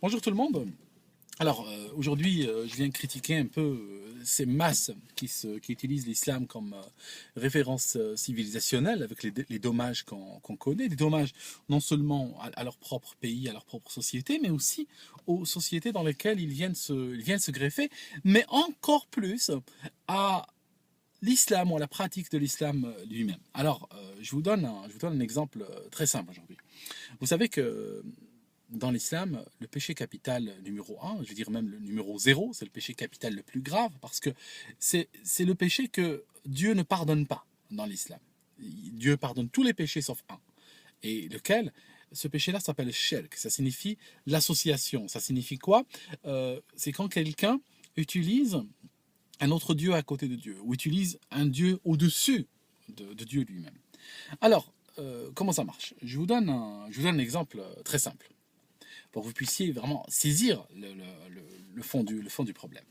Bonjour tout le monde. Alors aujourd'hui, je viens critiquer un peu ces masses qui utilisent l'islam comme référence civilisationnelle avec les dommages qu'on connaît, des dommages non seulement à leur propre pays, à leur propre société, mais aussi aux sociétés dans lesquelles ils viennent se greffer, mais encore plus à l'islam ou à la pratique de l'islam lui-même. Alors, je vous donne un exemple très simple aujourd'hui. Vous savez que dans l'islam, le péché capital numéro un, je veux dire même le numéro zéro, c'est le péché capital le plus grave, parce que c'est le péché que Dieu ne pardonne pas dans l'islam. Dieu pardonne tous les péchés sauf un. Et lequel? Ce péché-là s'appelle shirk, ça signifie l'association. Ça signifie quoi? C'est quand quelqu'un utilise un autre Dieu à côté de Dieu, ou utilise un Dieu au-dessus de Dieu lui-même. Alors, comment ça marche? Je vous donne un exemple très simple pour que vous puissiez vraiment saisir le fond du problème.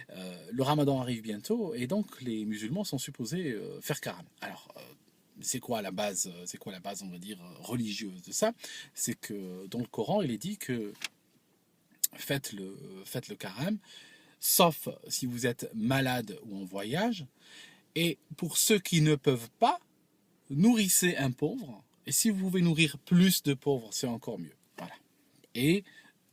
Le ramadan arrive bientôt et donc les musulmans sont supposés faire karam. Alors, c'est quoi la base, on va dire, religieuse de ça? C'est que dans le Coran, il est dit que faites le karam, sauf si vous êtes malade ou en voyage. Et pour ceux qui ne peuvent pas, nourrissez un pauvre. Et si vous pouvez nourrir plus de pauvres, c'est encore mieux. Voilà. Et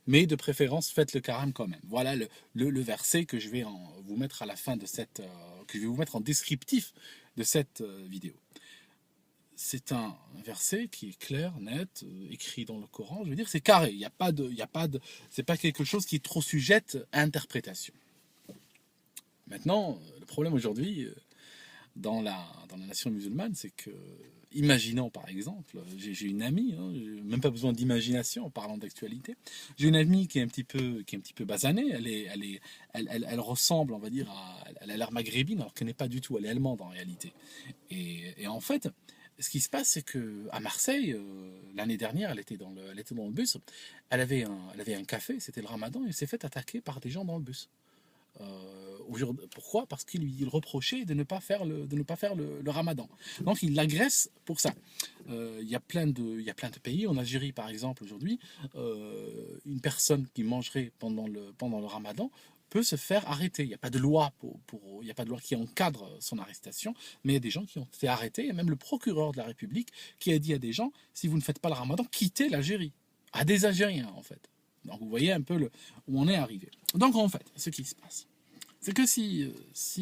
mais de préférence faites le karam quand même. Voilà le verset que je vais vous mettre à la fin de que je vais vous mettre en descriptif de cette vidéo. C'est un verset qui est clair, net, écrit dans le Coran. Je veux dire, c'est carré. C'est pas quelque chose qui est trop sujette à interprétation. Maintenant, le problème aujourd'hui, dans la nation musulmane, c'est que, imaginons par exemple, j'ai une amie, hein, même pas besoin d'imagination en parlant d'actualité, j'ai une amie qui est un petit peu basanée, elle ressemble, on va dire, elle a l'air maghrébine, alors qu'elle n'est pas du tout, elle est allemande en réalité. Et en fait, ce qui se passe, c'est que à Marseille, l'année dernière, elle était dans le bus, elle avait un café, c'était le ramadan, et elle s'est fait attaquer par des gens dans le bus. Pourquoi? Parce qu'il lui reprochait de ne pas faire le ramadan. Donc il l'agresse pour ça. Il y a il y a plein de pays. En Algérie, par exemple, aujourd'hui, une personne qui mangerait pendant le ramadan peut se faire arrêter. Il n'y a pas de loi il y a pas de loi qui encadre son arrestation, mais il y a des gens qui ont été arrêtés, et même le procureur de la République qui a dit à des gens, si vous ne faites pas le ramadan, quittez l'Algérie. À des Algériens, en fait. Donc vous voyez un peu où on est arrivé. Donc en fait, ce qui se passe, c'est que si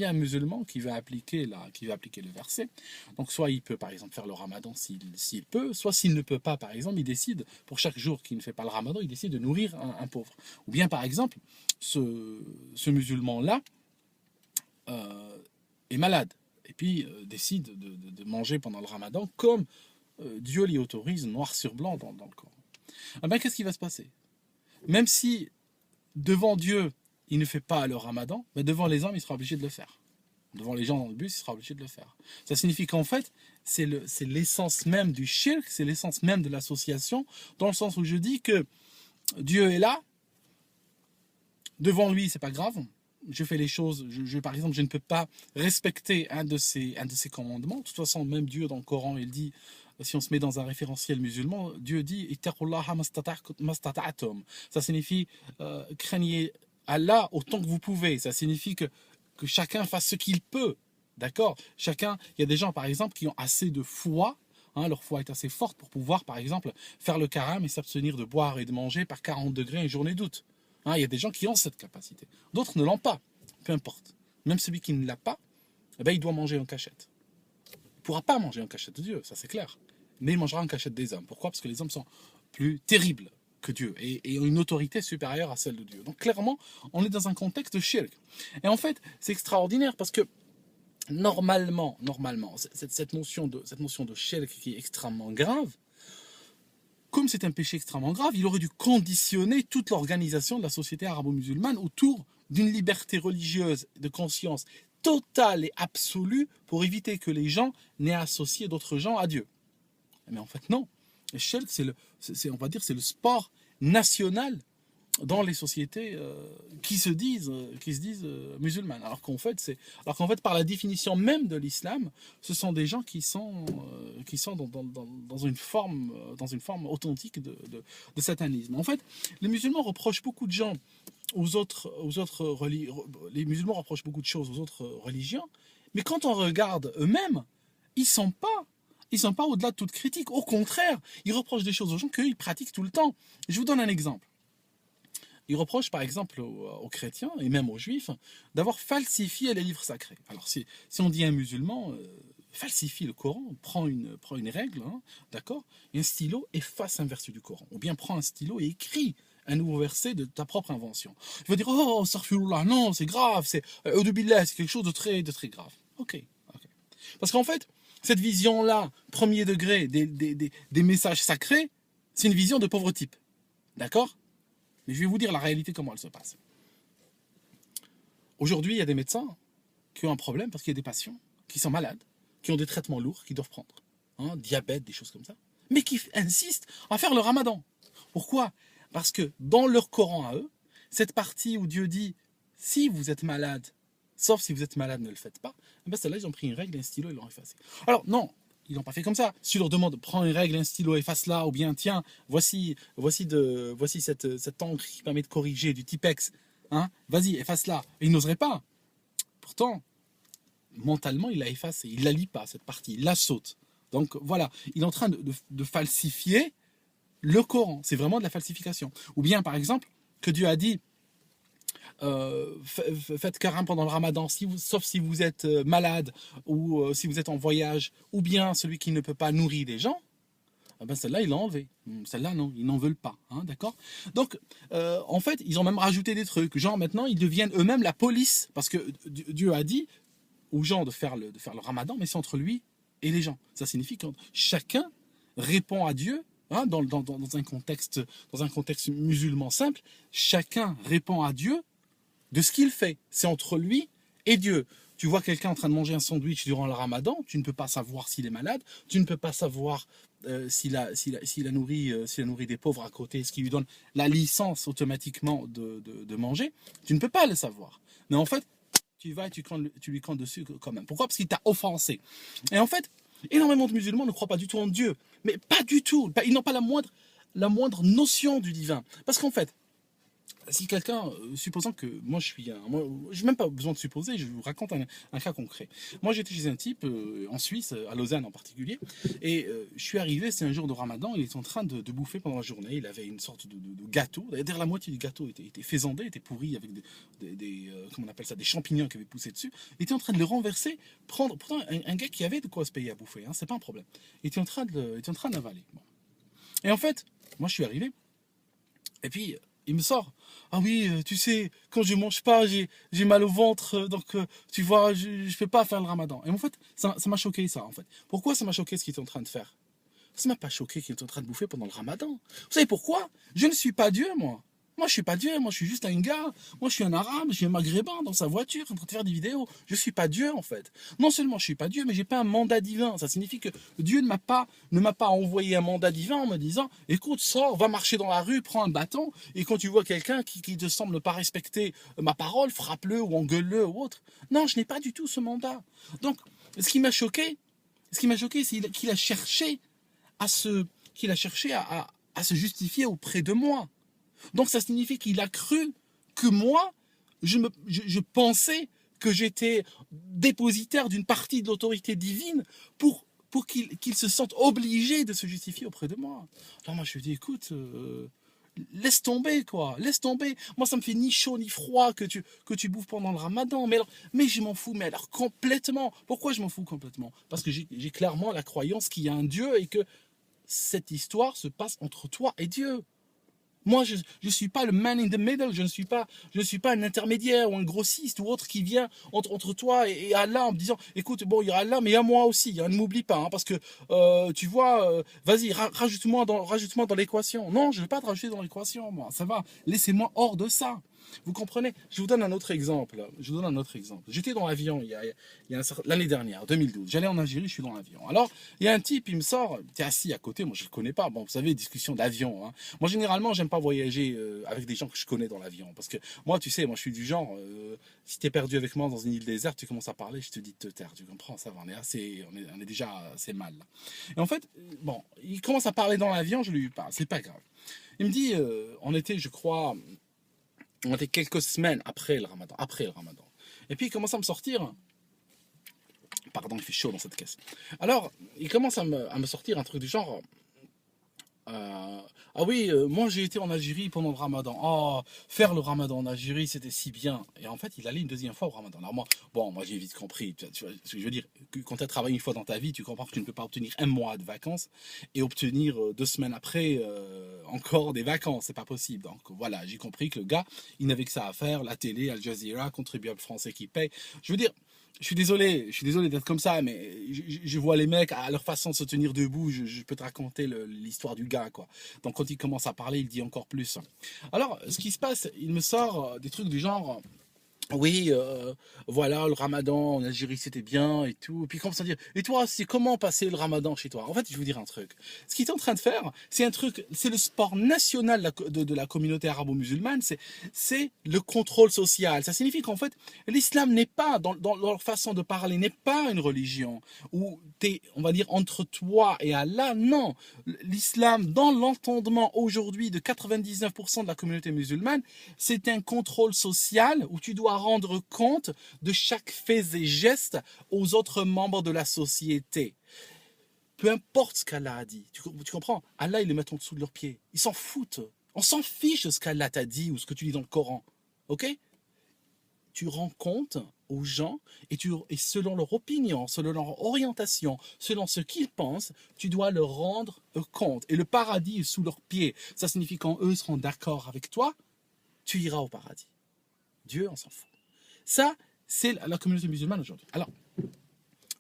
un musulman qui va appliquer le verset, donc soit il peut par exemple faire le ramadan s'il peut, soit s'il ne peut pas, par exemple, il décide, pour chaque jour qu'il ne fait pas le ramadan, il décide de nourrir un pauvre. Ou bien par exemple, ce musulman-là est malade, et puis décide de manger pendant le ramadan comme Dieu l'y autorise, noir sur blanc dans le Coran. Eh bien, qu'est-ce qui va se passer? Même si devant Dieu, il ne fait pas le ramadan, mais devant les hommes, il sera obligé de le faire. Devant les gens dans le bus, il sera obligé de le faire. Ça signifie qu'en fait, c'est l'essence même du shirk, c'est l'essence même de l'association, dans le sens où je dis que Dieu est là, devant lui, c'est pas grave. Je fais les choses, par exemple, je ne peux pas respecter un de ses commandements. De toute façon, même Dieu dans le Coran, il dit, si on se met dans un référentiel musulman, Dieu dit ittaqullaha mastata'tum. Ça signifie craignez Allah autant que vous pouvez. Ça signifie que chacun fasse ce qu'il peut. D'accord? Chacun, il y a des gens par exemple qui ont assez de foi, hein, leur foi est assez forte pour pouvoir par exemple faire le karam et s'abstenir de boire et de manger par 40 degrés une journée d'août. Hein, il y a des gens qui ont cette capacité. D'autres ne l'ont pas. Peu importe. Même celui qui ne l'a pas, eh ben, il doit manger en cachette. Il ne pourra pas manger en cachette de Dieu, ça c'est clair. Mais il mangera en cachette des hommes. Pourquoi? Parce que les hommes sont plus terribles que Dieu et ont une autorité supérieure à celle de Dieu. Donc clairement, on est dans un contexte de shirk. Et en fait, c'est extraordinaire parce que normalement, cette notion de shirk qui est extrêmement grave, comme c'est un péché extrêmement grave, il aurait dû conditionner toute l'organisation de la société arabo-musulmane autour d'une liberté religieuse de conscience totale et absolue pour éviter que les gens n'aient associé d'autres gens à Dieu. Mais en fait, non. Le shirk, on va dire, c'est le sport national dans les sociétés qui se disent musulmanes. Alors qu'en fait, par la définition même de l'islam, ce sont des gens qui sont dans une forme authentique de satanisme. En fait, les musulmans reprochent beaucoup de gens les musulmans reprochent beaucoup de choses aux autres religions, mais quand on regarde eux-mêmes, ils sont pas ils sont pas au-delà de toute critique. Au contraire, ils reprochent des choses aux gens qu'ils pratiquent tout le temps. Je vous donne un exemple. Ils reprochent par exemple aux chrétiens et même aux juifs d'avoir falsifié les livres sacrés. Alors si on dit à un musulman, falsifie le Coran, prend une règle, hein, d'accord, et un stylo, efface un verset du Coran. Ou bien prend un stylo et écrit un nouveau verset de ta propre invention. Il va dire, oh, astaghfirullah, non, c'est grave, c'est c'est quelque chose de très grave. Ok. Parce qu'en fait, cette vision-là, premier degré, des messages sacrés, c'est une vision de pauvre type. D'accord? Mais je vais vous dire la réalité, comment elle se passe. Aujourd'hui, il y a des médecins qui ont un problème parce qu'il y a des patients qui sont malades, qui ont des traitements lourds qu'ils doivent prendre. Hein, diabète, des choses comme ça. Mais qui insistent à faire le ramadan. Pourquoi? Parce que dans leur Coran à eux, cette partie où Dieu dit « si vous êtes malade, sauf si vous êtes malade, ne le faites pas », ben celle-là, ils ont pris une règle et un stylo, ils l'ont effacé. Alors non, ils n'ont pas fait comme ça. Si tu leur demandes, prends une règle, un stylo, efface-la, ou bien tiens, voici cette encre qui permet de corriger du Tipex, hein, vas-y, efface-la. Et ils n'oseraient pas. Pourtant, mentalement, il l'a effacée. Il ne la lit pas, cette partie. Il la saute. Donc voilà, il est en train de falsifier le Coran. C'est vraiment de la falsification. Ou bien, par exemple, que Dieu a dit, faites karam pendant le ramadan, sauf si vous êtes malade ou si vous êtes en voyage, ou bien celui qui ne peut pas nourrir des gens, ben celle-là, il l'a enlevé. Celle-là, non, ils n'en veulent pas. Hein, d'accord? Donc, en fait, ils ont même rajouté des trucs. Genre, maintenant, ils deviennent eux-mêmes la police. Parce que Dieu a dit aux gens de faire le ramadan, mais c'est entre lui et les gens. Ça signifie que chacun répond à Dieu. Hein, dans un contexte musulman simple, chacun répond à Dieu de ce qu'il fait. C'est entre lui et Dieu. Tu vois quelqu'un en train de manger un sandwich durant le ramadan, tu ne peux pas savoir s'il est malade, tu ne peux pas savoir s'il a nourri des pauvres à côté, ce qui lui donne la licence automatiquement de manger. Tu ne peux pas le savoir. Mais en fait, tu vas et tu lui crantes dessus quand même. Pourquoi? Parce qu'il t'a offensé. Et en fait, énormément de musulmans ne croient pas du tout en Dieu. Mais pas du tout. Ils n'ont pas la moindre notion du divin. Parce qu'en fait, si quelqu'un, supposons que moi je n'ai même pas besoin de supposer, je vous raconte un cas concret. Moi j'étais chez un type en Suisse, à Lausanne en particulier, et je suis arrivé, c'est un jour de Ramadan, il était en train de bouffer pendant la journée, il avait une sorte de gâteau, d'ailleurs la moitié du gâteau était faisandé, était pourri avec comment on appelle ça, des champignons qui avaient poussé dessus, il était en train de le renverser, pourtant un gars qui avait de quoi se payer à bouffer, hein, c'est pas un problème, il était en train de l'avaler. Bon. Et en fait, moi je suis arrivé, et puis il me sort, ah oui, tu sais, quand je mange pas, j'ai mal au ventre, donc tu vois, je peux pas faire le ramadan. Et en fait, ça m'a choqué ça, en fait. Pourquoi ça m'a choqué ce qu'il était en train de faire? Ça m'a pas choqué qu'il était en train de bouffer pendant le ramadan. Vous savez pourquoi? Je ne suis pas Dieu, moi. Moi, je suis pas Dieu, moi, je suis juste un gars. Moi, je suis un arabe, je suis un maghrébin dans sa voiture en train de faire des vidéos. Je suis pas Dieu, en fait. Non seulement je suis pas Dieu, mais j'ai pas un mandat divin. Ça signifie que Dieu ne m'a pas envoyé un mandat divin en me disant, écoute, sors, va marcher dans la rue, prends un bâton, et quand tu vois quelqu'un qui te semble ne pas respecter ma parole, frappe-le ou engueule-le ou autre. Non, je n'ai pas du tout ce mandat. Donc, ce qui m'a choqué, c'est qu'il a cherché à se justifier auprès de moi. Donc ça signifie qu'il a cru que moi, je pensais que j'étais dépositaire d'une partie de l'autorité divine pour qu'il se sente obligé de se justifier auprès de moi. Alors moi je lui ai dit, écoute, laisse tomber quoi, laisse tomber. Moi ça me fait ni chaud ni froid que tu bouffes pendant le ramadan, mais je m'en fous, mais alors complètement. Pourquoi je m'en fous complètement? Parce que j'ai clairement la croyance qu'il y a un Dieu et que cette histoire se passe entre toi et Dieu. Moi, je ne suis pas le man in the middle, je ne suis pas un intermédiaire ou un grossiste ou autre qui vient entre toi et Allah en me disant, écoute, bon, il y a Allah, mais il y a moi aussi, hein, ne m'oublie pas, hein, parce que, tu vois, vas-y, rajoute-moi dans l'équation. Non, je ne vais pas te rajouter dans l'équation, moi, ça va, laissez-moi hors de ça. Vous comprenez? Je vous donne un autre exemple. J'étais dans l'avion l'année dernière, 2012. J'allais en Algérie, je suis dans l'avion. Alors, il y a un type, il me sort, tu es assis à côté, moi je ne le connais pas. Bon, vous savez, discussion d'avion. Hein. Moi, généralement, j'aime pas voyager avec des gens que je connais dans l'avion. Parce que moi, tu sais, moi je suis du genre, si tu es perdu avec moi dans une île déserte, tu commences à parler, je te dis de te taire. Tu comprends? Ça va, on est déjà assez mal. Là. Et en fait, bon, il commence à parler dans l'avion, je lui parle, c'est pas grave. Il me dit, on était quelques semaines après le ramadan. Et puis il commence à me sortir, pardon, il fait chaud dans cette caisse. Alors, il commence à me sortir un truc du genre, ah oui, moi j'ai été en Algérie pendant le ramadan. Oh, faire le ramadan en Algérie, c'était si bien. Et en fait, il allait une deuxième fois au ramadan. Alors moi j'ai vite compris. Tu vois ce que je veux dire, quand tu as travaillé une fois dans ta vie, tu comprends que tu ne peux pas obtenir un mois de vacances et obtenir 2 semaines après encore des vacances. C'est pas possible. Donc voilà, j'ai compris que le gars, il n'avait que ça à faire. La télé, Al Jazeera, contribuable français qui paye. Je veux dire, je suis désolé d'être comme ça, mais je vois les mecs à leur façon de se tenir debout. Je peux te raconter l'histoire du gars, quoi. Donc quand il commence à parler, il dit encore plus. Alors, ce qui se passe, il me sort des trucs du genre. Oui, voilà, le ramadan en Algérie c'était bien et tout. Et puis il commence à dire, et toi, c'est comment passer le ramadan chez toi? En fait, je vais vous dire un truc. Ce qu'il est en train de faire, c'est le sport national de la communauté arabo-musulmane, c'est le contrôle social. Ça signifie qu'en fait, l'islam n'est pas, dans leur façon de parler, n'est pas une religion où t'es, on va dire, entre toi et Allah. Non, l'islam, dans l'entendement aujourd'hui de 99% de la communauté musulmane, c'est un contrôle social où tu dois rendre compte de chaque fait et geste aux autres membres de la société. Peu importe ce qu'Allah a dit. Tu comprends? Allah, ils le mettent en dessous de leurs pieds. Ils s'en foutent. On s'en fiche de ce qu'Allah t'a dit ou ce que tu lis dans le Coran. Ok? Tu rends compte aux gens et selon leur opinion, selon leur orientation, selon ce qu'ils pensent, tu dois leur rendre compte. Et le paradis est sous leurs pieds. Ça signifie quand eux seront d'accord avec toi, tu iras au paradis. Dieu, on s'en fout. Ça, c'est la communauté musulmane aujourd'hui. Alors,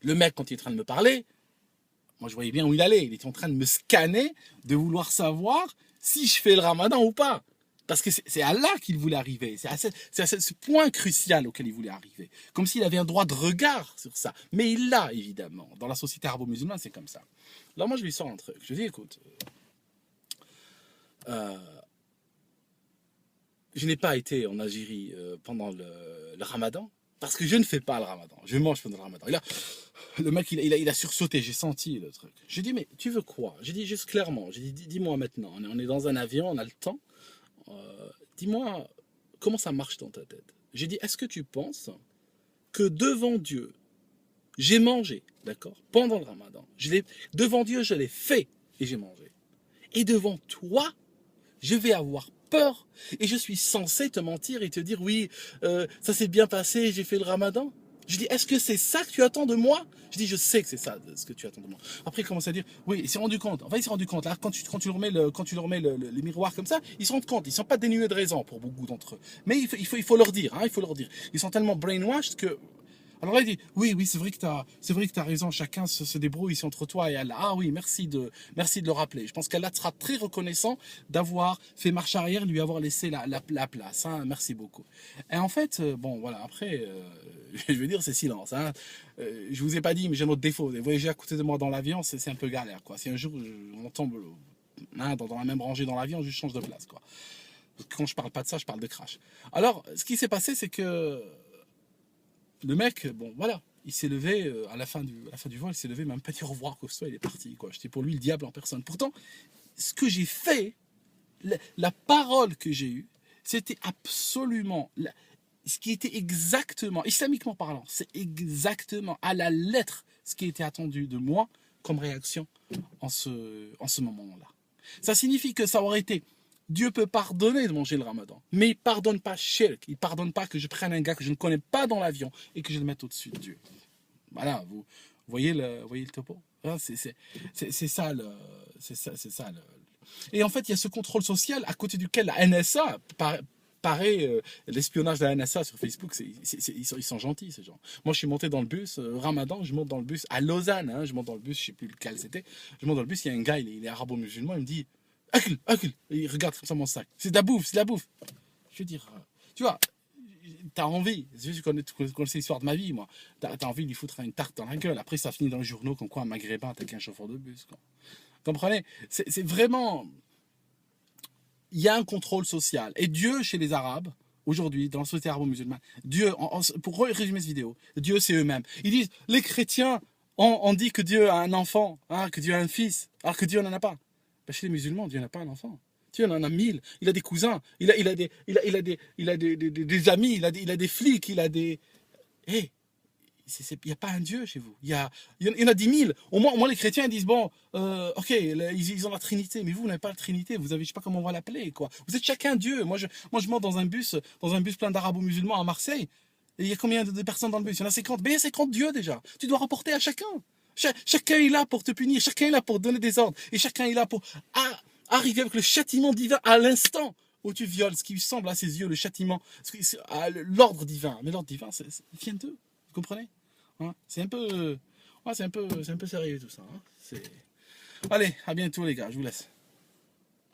le mec, quand il est en train de me parler, moi je voyais bien où il allait. Il était en train de me scanner, de vouloir savoir si je fais le ramadan ou pas. Parce que c'est à là qu'il voulait arriver. C'est à ce point crucial auquel il voulait arriver. Comme s'il avait un droit de regard sur ça. Mais il l'a, évidemment. Dans la société arabo-musulmane, c'est comme ça. Alors moi, je lui sors un truc. Je lui dis, écoute, je n'ai pas été en Algérie pendant le ramadan, parce que je ne fais pas le ramadan. Je mange pendant le ramadan. Le mec, il a sursauté, j'ai senti le truc. J'ai dit, mais tu veux quoi? J'ai dit juste clairement, j'ai dit, dis-moi maintenant, on est dans un avion, on a le temps. Dis-moi, comment ça marche dans ta tête? J'ai dit, est-ce que tu penses que devant Dieu, j'ai mangé, d'accord, pendant le ramadan, devant Dieu, je l'ai fait et j'ai mangé. Et devant toi, je vais avoir peur et je suis censé te mentir et te dire oui, ça s'est bien passé, j'ai fait le ramadan. Je dis, est-ce que c'est ça que tu attends de moi? Je dis, je sais que c'est ça ce que tu attends de moi. Après, il commence à dire, oui, il s'est rendu compte. Enfin, il s'est rendu compte. Là, quand tu leur mets le miroir comme ça, ils se rendent compte. Ils ne sont pas dénués de raison pour beaucoup d'entre eux. Mais il faut leur dire, hein, il faut leur dire. Ils sont tellement brainwashed que. Alors là, il dit, oui, c'est vrai que tu as raison, chacun se débrouille ici entre toi et Allah. Ah oui, merci de le rappeler. Je pense qu'Allah sera très reconnaissant d'avoir fait marche arrière, lui avoir laissé la place. Hein, merci beaucoup. Et en fait, bon, voilà, après, je veux dire, c'est silence. Hein. Je vous ai pas dit, mais j'ai un autre défaut. Voyager à côté de moi dans l'avion, c'est un peu galère, quoi. Si un jour, on tombe dans la même rangée dans l'avion, je change de place, quoi. Quand je parle pas de ça, je parle de crash. Alors, ce qui s'est passé, c'est que le mec, bon, voilà, il s'est levé à la fin du vol, il s'est levé, même pas dit au revoir, quoi que ce soit, il est parti, quoi. J'étais pour lui le diable en personne. Pourtant, ce que j'ai fait, la parole que j'ai eue, c'était absolument, ce qui était exactement, islamiquement parlant, c'est exactement à la lettre ce qui était attendu de moi comme réaction en ce moment-là. Ça signifie que ça aurait été Dieu peut pardonner de manger le ramadan, mais il pardonne pas shirk, il pardonne pas que je prenne un gars que je ne connais pas dans l'avion et que je le mette au-dessus de Dieu. Voilà, vous voyez le topo. C'est ça Et en fait, il y a ce contrôle social à côté duquel la NSA paraît l'espionnage de la NSA sur Facebook, ils sont gentils ces gens. Moi je suis monté dans le bus, Ramadan, je monte dans le bus à Lausanne, hein, je monte dans le bus, je sais plus lequel c'était, je monte dans le bus, il y a un gars, il est arabo-musulman, il me dit Akil, il regarde comme ça mon sac. C'est de la bouffe. Je veux dire, Tu vois, t'as envie, tu connais l'histoire de ma vie, moi. T'as envie de lui foutre une tarte dans la gueule. Après, ça finit dans les journaux comme quoi un maghrébin attaque un chauffeur de bus, quoi. Comprenez? C'est vraiment. Il y a un contrôle social. Et Dieu, chez les Arabes, aujourd'hui, dans la société arabo-musulmane, Dieu, pour résumer cette vidéo, Dieu, c'est eux-mêmes. Ils disent, les chrétiens, on dit que Dieu a un enfant, hein, que Dieu a un fils, alors que Dieu n'en a pas. Ben, chez les musulmans, Dieu n'a pas un enfant. Dieu en a 1000. Il a des cousins, il a des amis, il a des flics, il a des. Hé, il n'y a pas un Dieu chez vous. Il y en a 10 000. Au moins, les chrétiens disent, bon, ok, ils ont la Trinité, mais vous n'avez pas la Trinité. Vous avez, je sais pas comment on va l'appeler, quoi. Vous êtes chacun Dieu. Moi, je monte dans un bus plein d'arabo-musulmans à Marseille. Et il y a combien de personnes dans le bus? Il y en a 50. Mais il y a 50 dieux déjà. Tu dois rapporter à chacun. Chacun est là pour te punir. Chacun est là pour donner des ordres. Et chacun est là pour arriver avec le châtiment divin à l'instant où tu violes ce qui semble à ses yeux le châtiment, l'ordre divin. Mais l'ordre divin, ça vient d'eux. Vous comprenez? Hein, c'est un peu sérieux tout ça. Hein. Allez, à bientôt les gars, je vous laisse.